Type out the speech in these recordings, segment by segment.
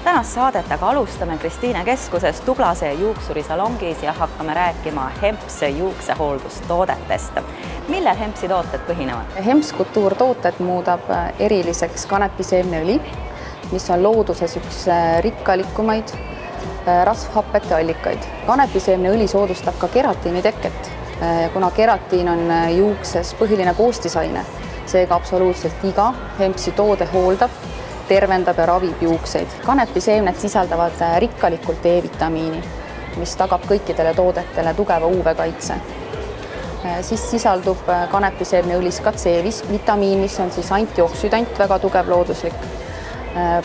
Tänast saadet aga alustame Kristiine keskuses Tuglase juuksurisalongis ja hakkame rääkima Hempse juuksehooldustoodetest. Millel Hempsi tooted põhinevad? Hemps kultuurtooted muudab eriliseks kanepiseemneõli, mis on looduses üks rikkalikumaid rasvhappete allikaid. Kanepiseemneõli soodustab ka keratiini teket, kuna keratiin on juukses põhiline koostisaine. Seega absoluutselt iga Hempsi toode hooldab, tervendab ja ravib juukseid. Kanepiseemned sisaldavad rikkalikult E-vitamiini, mis tagab kõikidele toodetele tugeva UV-kaitse. Siis sisaldub kanepiseemneõlis ka C-vitamiin, mis on siis antioksüdant, väga tugev looduslik.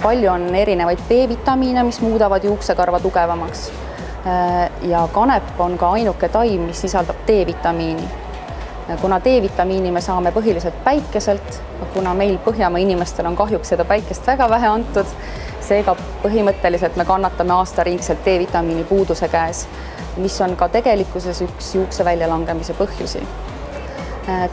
Palju on erinevaid B-vitamiine, mis muudavad juuksekarva tugevamaks. Ja kanep on ka ainuke taim, mis sisaldab D-vitamiini. Kuna D-vitamiini me saame põhiliselt päikeselt, kuna meil Põhjamaa inimestel on kahjuks seda päikest väga vähe antud, seega põhimõtteliselt me kannatame aastaringselt D-vitamiini puuduse käes, mis on ka tegelikkuses üks juukse väljalangemise põhjusi.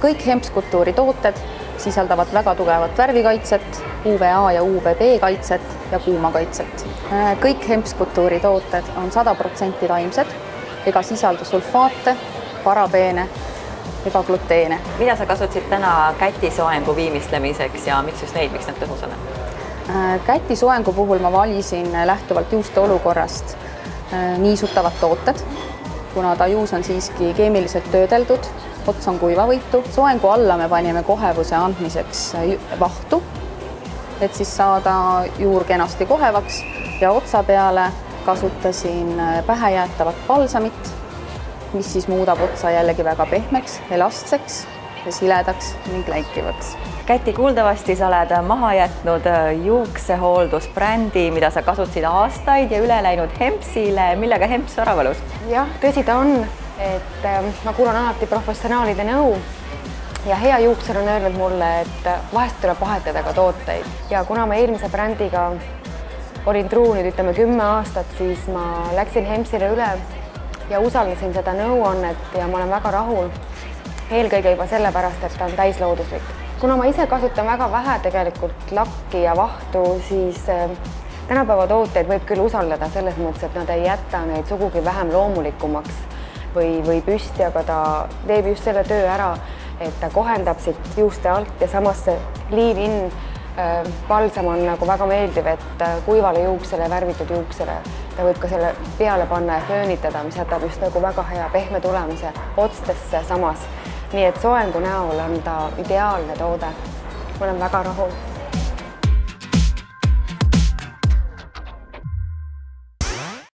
Kõik Hemps kultuuri tooted sisaldavad väga tugevat värvikaitset, UVA ja UVB kaitset ja kuumakaitset. Kõik Hemps kultuuri tooted on 100% taimsed ega sisaldu sulfaate, parabeene ega gluteene. Mida sa kasutasid täna kätisoengu viimistlemiseks ja miks just neid, miks need tõhusad on? Kätisoengu puhul ma valisin lähtuvalt juuste olukorrast niisutavad tooted, kuna ta juus on siiski keemiliselt töödeldud, ots on kuivavõitu. Soengu alla me panime kohevuse andmiseks vahtu, et siis saada juur kenasti kohevaks ja otsa peale kasutasin pähejäätavat balsamit, mis siis muudab otsa jällegi väga pehmeks, elastseks ja siledaks ning läikivaks. Käti, kuuldavasti sa oled maha jätnud juuksehooldusbrändi, mida sa kasutasid aastaid ja üle läinud Hempsile. Millega Hemps ära valus? Jah, tõsi ta on, et ma kuulan alati professionaalide nõu ja hea juukser on öelnud mulle, et vahest tuleb vahetada ka tooteid. Ja kuna ma eelmise brändiga olin truu nüüd 10 aastat, siis ma läksin Hempsile üle ja usaldasin seda nõuannet ja ma olen väga rahul. Eelkõige juba sellepärast, et ta on täislooduslik. Kuna ma ise kasutan väga vähe tegelikult lakki ja vahtu, siis tänapäeva tooteid võib küll usaldada selles mõttes, et nad ei jäta neid sugugi vähem loomulikumaks või püsti, aga ta teeb just selle töö ära, et ta kohendab siit juuste alt ja samas see leave-in balsam on nagu väga meeldiv, et kuivale juuksele, värvitud juuksele ta võib ka selle peale panna ja föönitada, mis jätab just nagu väga hea pehme tulemise otstesse samas. Nii et soengu näol on ta ideaalne toode. Ma olen väga rahul.